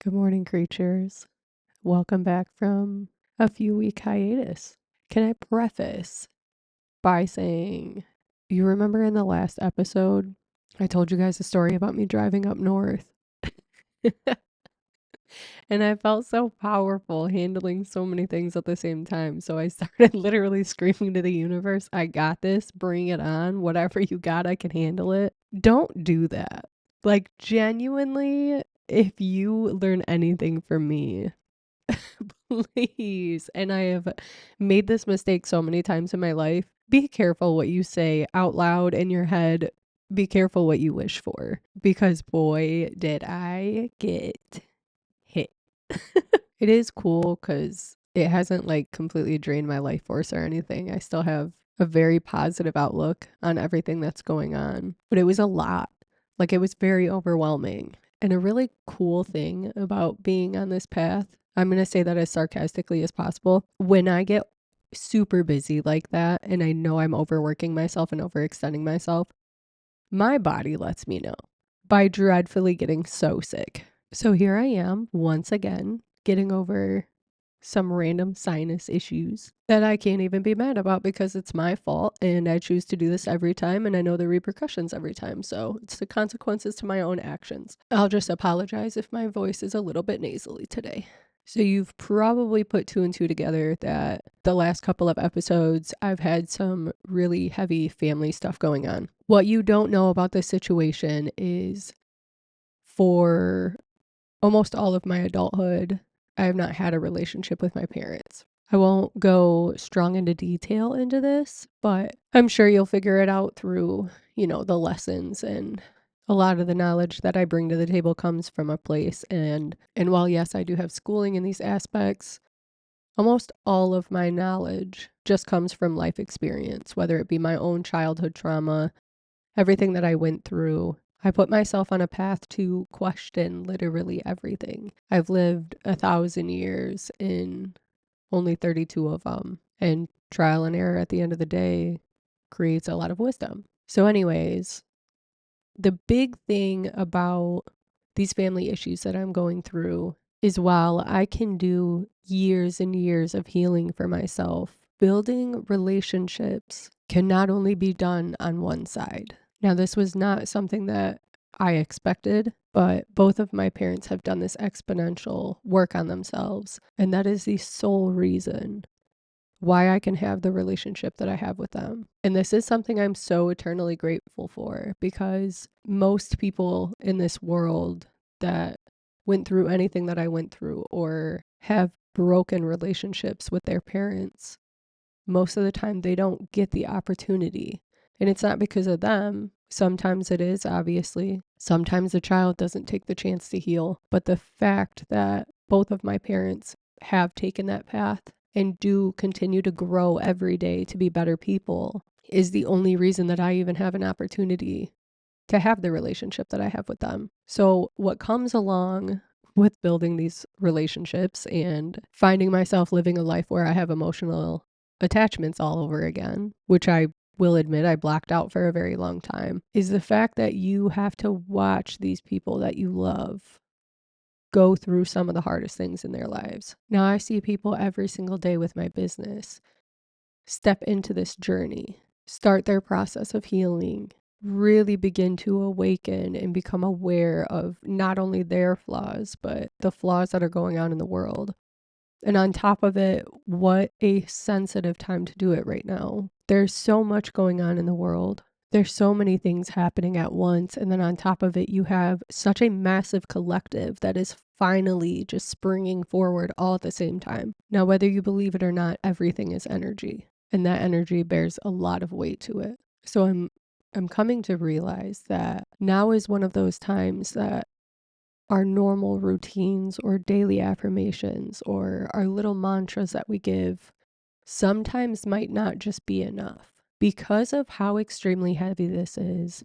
Good morning, creatures. Welcome back from a few week hiatus. Can I preface by saying, you remember in the last episode, I told you guys a story about me driving up north? And I felt so powerful handling so many things at the same time. So I started literally screaming to the universe, I got this, bring it on. Whatever you got, I can handle it. Don't do that. Like, genuinely, if you learn anything from me, please, and I have made this mistake so many times in my life, be careful what you say out loud in your head. Be careful what you wish for, because boy, did I get hit. It is cool because it hasn't like completely drained my life force or anything. I still have a very positive outlook on everything that's going on, but it was a lot. Like, it was very overwhelming. And a really cool thing about being on this path, I'm going to say that as sarcastically as possible, when I get super busy like that and I know I'm overworking myself and overextending myself, my body lets me know by dreadfully getting so sick. So here I am once again getting over some random sinus issues that I can't even be mad about because it's my fault and I choose to do this every time and I know the repercussions every time. So it's the consequences to my own actions. I'll just apologize if my voice is a little bit nasally today. So you've probably put two and two together that the last couple of episodes, I've had some really heavy family stuff going on. What you don't know about this situation is for almost all of my adulthood, I have not had a relationship with my parents. I won't go strong into detail into this, but I'm sure you'll figure it out through, the lessons, and a lot of the knowledge that I bring to the table comes from a place. And while yes, I do have schooling in these aspects, almost all of my knowledge just comes from life experience, whether it be my own childhood trauma, everything that I went through. I put myself on a path to question literally everything. I've lived 1,000 years in only 32 of them, and trial and error at the end of the day creates a lot of wisdom. So anyways, the big thing about these family issues that I'm going through is, while I can do years and years of healing for myself, building relationships can not only be done on one side. Now, this was not something that I expected, but both of my parents have done this exponential work on themselves. And that is the sole reason why I can have the relationship that I have with them. And this is something I'm so eternally grateful for, because most people in this world that went through anything that I went through or have broken relationships with their parents, most of the time they don't get the opportunity. And it's not because of them. Sometimes it is, obviously. Sometimes the child doesn't take the chance to heal. But the fact that both of my parents have taken that path and do continue to grow every day to be better people is the only reason that I even have an opportunity to have the relationship that I have with them. So what comes along with building these relationships and finding myself living a life where I have emotional attachments all over again, which I will admit I blocked out for a very long time, is the fact that you have to watch these people that you love go through some of the hardest things in their lives. Now, I see people every single day with my business step into this journey, start their process of healing, really begin to awaken and become aware of not only their flaws, but the flaws that are going on in the world. And on top of it, what a sensitive time to do it right now. There's so much going on in the world. There's so many things happening at once. And then on top of it, you have such a massive collective that is finally just springing forward all at the same time. Now, whether you believe it or not, everything is energy, and that energy bears a lot of weight to it. So I'm coming to realize that now is one of those times that our normal routines or daily affirmations or our little mantras that we give sometimes might not just be enough. Because of how extremely heavy this is,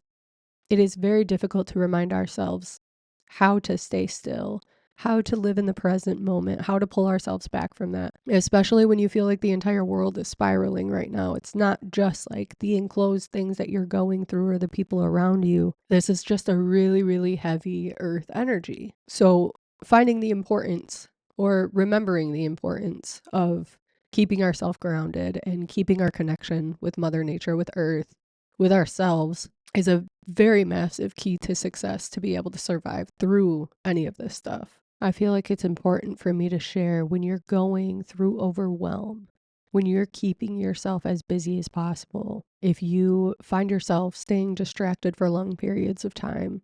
it is very difficult to remind ourselves how to stay still, how to live in the present moment, how to pull ourselves back from that, especially when you feel like the entire world is spiraling right now. It's not just like the enclosed things that you're going through or the people around you. This is just a really, really heavy earth energy. So finding the importance or remembering the importance of keeping ourselves grounded and keeping our connection with Mother Nature, with Earth, with ourselves is a very massive key to success to be able to survive through any of this stuff. I feel like it's important for me to share when you're going through overwhelm, when you're keeping yourself as busy as possible, if you find yourself staying distracted for long periods of time.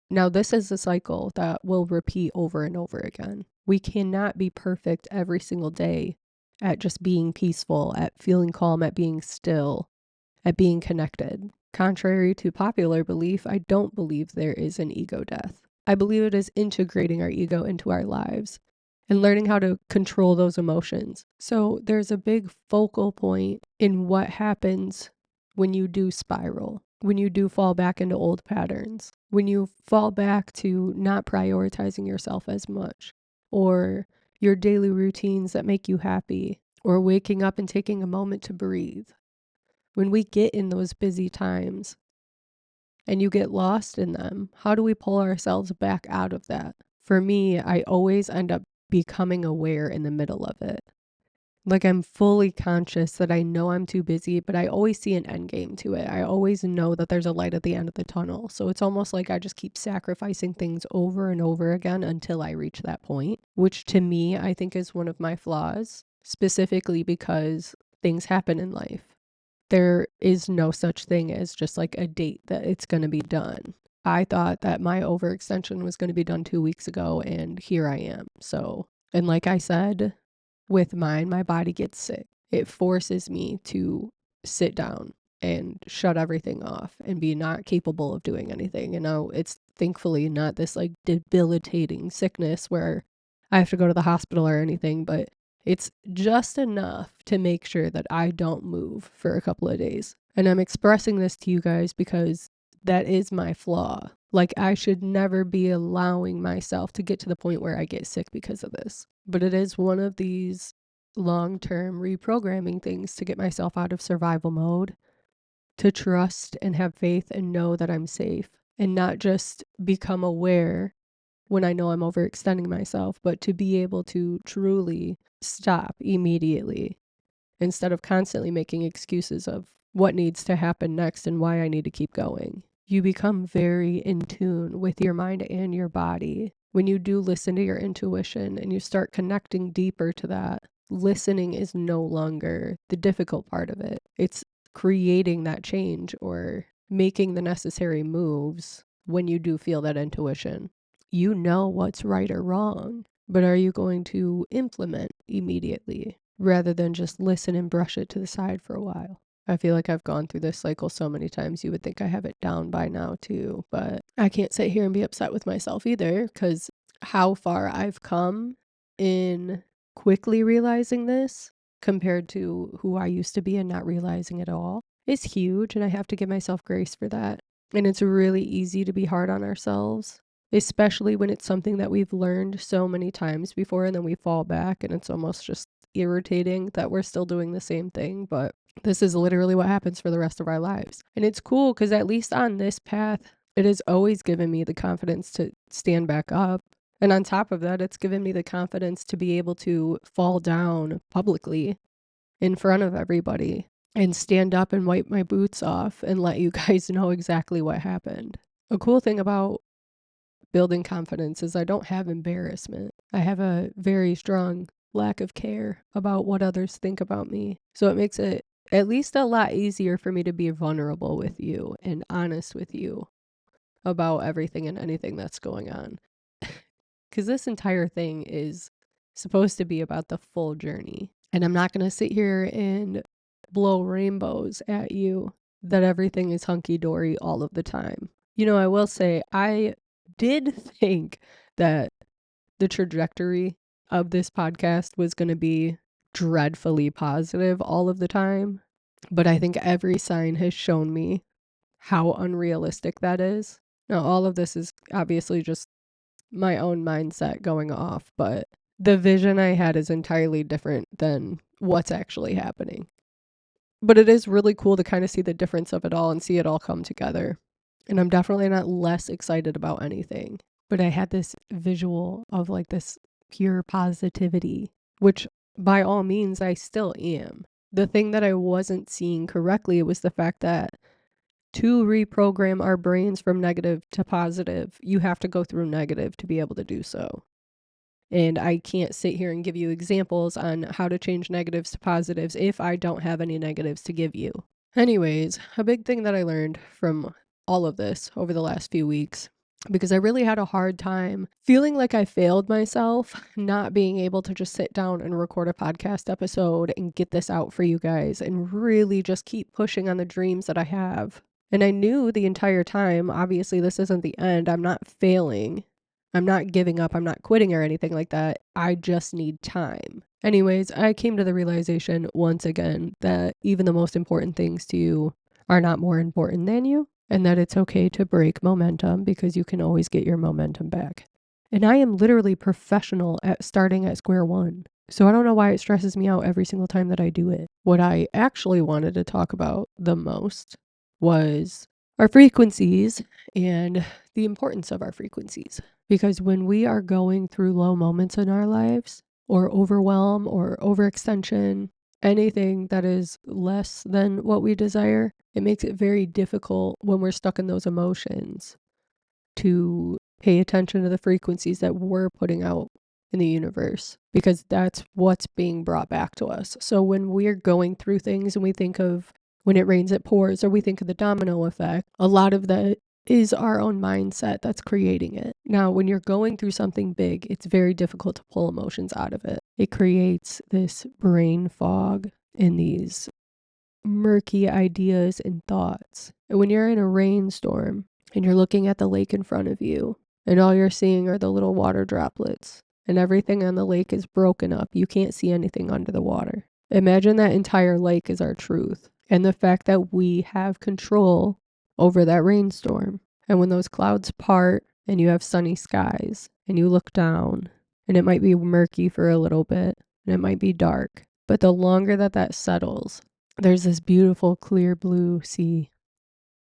Now, this is a cycle that will repeat over and over again. We cannot be perfect every single day at just being peaceful, at feeling calm, at being still, at being connected. Contrary to popular belief, I don't believe there is an ego death. I believe it is integrating our ego into our lives and learning how to control those emotions. So there's a big focal point in what happens when you do spiral, when you do fall back into old patterns, when you fall back to not prioritizing yourself as much, or your daily routines that make you happy, or waking up and taking a moment to breathe. When we get in those busy times and you get lost in them, how do we pull ourselves back out of that? For me, I always end up becoming aware in the middle of it. Like I'm fully conscious that I know I'm too busy, but I always see an end game to it. I always know that there's a light at the end of the tunnel. So it's almost like I just keep sacrificing things over and over again until I reach that point, which to me, I think is one of my flaws, specifically because things happen in life. There is no such thing as just like a date that it's going to be done. I thought that my overextension was going to be done 2 weeks ago, and here I am. So, and like I said, with mine, my body gets sick. It forces me to sit down and shut everything off and be not capable of doing anything. You know, it's thankfully not this like debilitating sickness where I have to go to the hospital or anything, but it's just enough to make sure that I don't move for a couple of days. And I'm expressing this to you guys because that is my flaw. Like, I should never be allowing myself to get to the point where I get sick because of this. But it is one of these long-term reprogramming things to get myself out of survival mode, to trust and have faith and know that I'm safe, and not just become aware when I know I'm overextending myself, but to be able to truly stop immediately instead of constantly making excuses of what needs to happen next and why I need to keep going. You become very in tune with your mind and your body when you do listen to your intuition and you start connecting deeper to that. Listening is no longer the difficult part of it. It's creating that change or making the necessary moves when you do feel that intuition. You know what's right or wrong, but are you going to implement immediately rather than just listen and brush it to the side for a while? I feel like I've gone through this cycle so many times. You would think I have it down by now too, but I can't sit here and be upset with myself either, because how far I've come in quickly realizing this compared to who I used to be and not realizing it all is huge, and I have to give myself grace for that. And it's really easy to be hard on ourselves, especially when it's something that we've learned so many times before and then we fall back and it's almost just irritating that we're still doing the same thing. But this is literally what happens for the rest of our lives. And it's cool because at least on this path, it has always given me the confidence to stand back up. And on top of that, it's given me the confidence to be able to fall down publicly in front of everybody and stand up and wipe my boots off and let you guys know exactly what happened. A cool thing about building confidence is I don't have embarrassment. I have a very strong lack of care about what others think about me. So it makes it at least a lot easier for me to be vulnerable with you and honest with you about everything and anything that's going on. Because this entire thing is supposed to be about the full journey. And I'm not going to sit here and blow rainbows at you that everything is hunky-dory all of the time. You know, I will say I did think that the trajectory of this podcast was going to be dreadfully positive all of the time. But I think every sign has shown me how unrealistic that is. Now, all of this is obviously just my own mindset going off, but the vision I had is entirely different than what's actually happening. But it is really cool to kind of see the difference of it all and see it all come together. And I'm definitely not less excited about anything. but I had this visual of like this pure positivity, which by all means I still am. The thing that I wasn't seeing correctly was the fact that to reprogram our brains from negative to positive, you have to go through negative to be able to do so. And I can't sit here and give you examples on how to change negatives to positives if I don't have any negatives to give you. Anyways, a big thing that I learned from all of this over the last few weeks, because I really had a hard time feeling like I failed myself, not being able to just sit down and record a podcast episode and get this out for you guys and really just keep pushing on the dreams that I have. And I knew the entire time, obviously, this isn't the end. I'm not failing. I'm not giving up. I'm not quitting or anything like that. I just need time. Anyways, I came to the realization once again that even the most important things to you are not more important than you, and that it's okay to break momentum because you can always get your momentum back. And I am literally professional at starting at square one. So I don't know why it stresses me out every single time that I do it. What I actually wanted to talk about the most was our frequencies and the importance of our frequencies. Because when we are going through low moments in our lives, or overwhelm or overextension, anything that is less than what we desire, it makes it very difficult when we're stuck in those emotions to pay attention to the frequencies that we're putting out in the universe, because that's what's being brought back to us. So when we're going through things and we think of when it rains, it pours, or we think of the domino effect, a lot of that is our own mindset that's creating it. Now, when you're going through something big, it's very difficult to pull emotions out of it. It creates this brain fog and these murky ideas and thoughts. And when you're in a rainstorm and you're looking at the lake in front of you and all you're seeing are the little water droplets and everything on the lake is broken up, you can't see anything under the water. Imagine that entire lake is our truth and the fact that we have control over that rainstorm. And when those clouds part and you have sunny skies and you look down and it might be murky for a little bit and it might be dark, but the longer that settles, there's this beautiful clear blue sea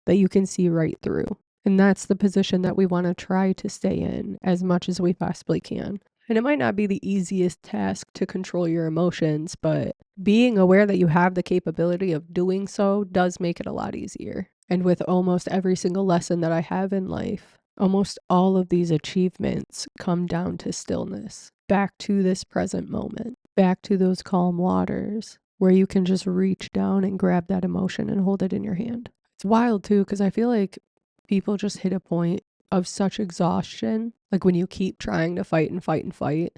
that you can see right through. And that's the position that we want to try to stay in as much as we possibly can. And it might not be the easiest task to control your emotions, but being aware that you have the capability of doing so does make it a lot easier. And with almost every single lesson that I have in life, almost all of these achievements come down to stillness, back to this present moment, back to those calm waters where you can just reach down and grab that emotion and hold it in your hand. It's wild too, because I feel like people just hit a point of such exhaustion, like when you keep trying to fight and fight and fight,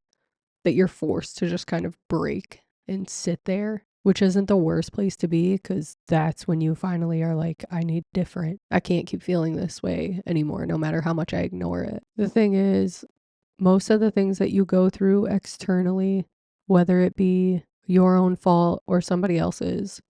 that you're forced to just kind of break and sit there, which isn't the worst place to be, because that's when you finally are like, I need different. I can't keep feeling this way anymore, no matter how much I ignore it. The thing is, most of the things that you go through externally, whether it be your own fault or somebody else's,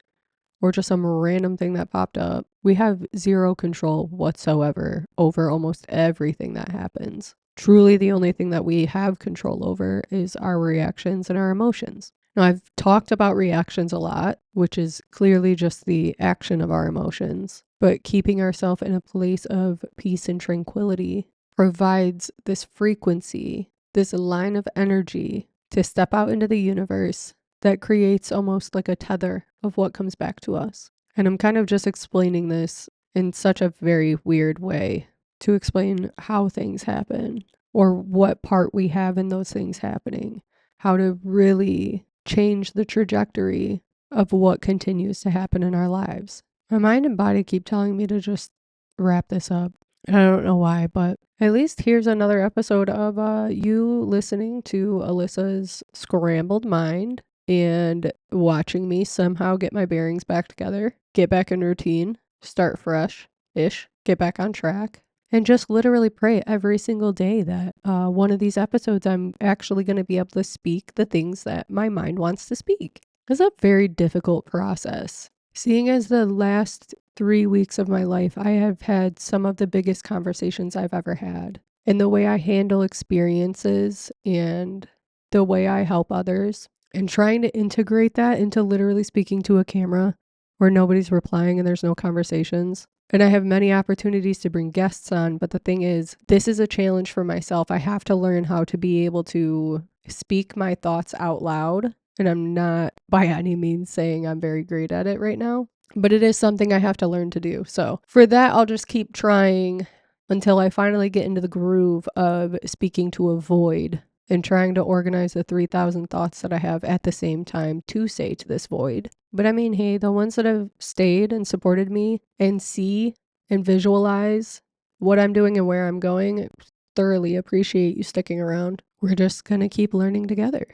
or just some random thing that popped up, we have zero control whatsoever over almost everything that happens. Truly, the only thing that we have control over is our reactions and our emotions. Now, I've talked about reactions a lot, which is clearly just the action of our emotions, but keeping ourselves in a place of peace and tranquility provides this frequency, this line of energy to step out into the universe that creates almost like a tether of what comes back to us. And I'm kind of just explaining this in such a very weird way to explain how things happen or what part we have in those things happening, how to really change the trajectory of what continues to happen in our lives. My mind and body keep telling me to just wrap this up. And I don't know why, but at least here's another episode of you listening to Alyssa's scrambled mind and watching me somehow get my bearings back together, get back in routine, start fresh-ish, get back on track, and just literally pray every single day that one of these episodes I'm actually going to be able to speak the things that my mind wants to speak. It's a very difficult process. Seeing as the last 3 weeks of my life, I have had some of the biggest conversations I've ever had. And the way I handle experiences and the way I help others, and trying to integrate that into literally speaking to a camera where nobody's replying and there's no conversations. And I have many opportunities to bring guests on, but the thing is, this is a challenge for myself. I have to learn how to be able to speak my thoughts out loud. And I'm not by any means saying I'm very great at it right now, but it is something I have to learn to do. So for that, I'll just keep trying until I finally get into the groove of speaking to a void and trying to organize the 3,000 thoughts that I have at the same time to say to this void. But I mean, hey, the ones that have stayed and supported me and see and visualize what I'm doing and where I'm going, thoroughly appreciate you sticking around. We're just going to keep learning together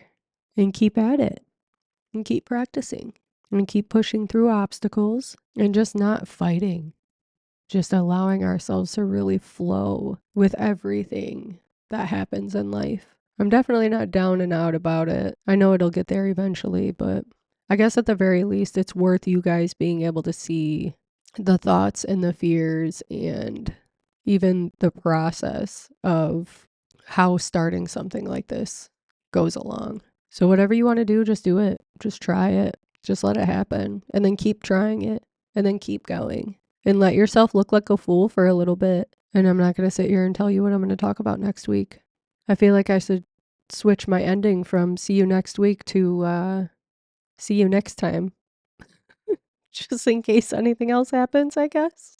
and keep at it and keep practicing and keep pushing through obstacles and just not fighting, just allowing ourselves to really flow with everything that happens in life. I'm definitely not down and out about it. I know it'll get there eventually, but I guess at the very least, it's worth you guys being able to see the thoughts and the fears and even the process of how starting something like this goes along. So whatever you want to do, just do it. Just try it. Just let it happen. And then keep trying it. And then keep going. And let yourself look like a fool for a little bit. And I'm not going to sit here and tell you what I'm going to talk about next week. I feel like I should switch my ending from see you next week to see you next time. Just in case anything else happens, I guess.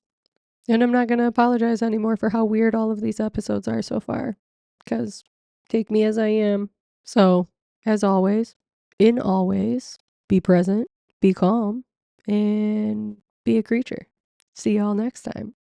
And I'm not going to apologize anymore for how weird all of these episodes are so far. Because take me as I am. So, as always, in always, be present, be calm, and be a creature. See y'all next time.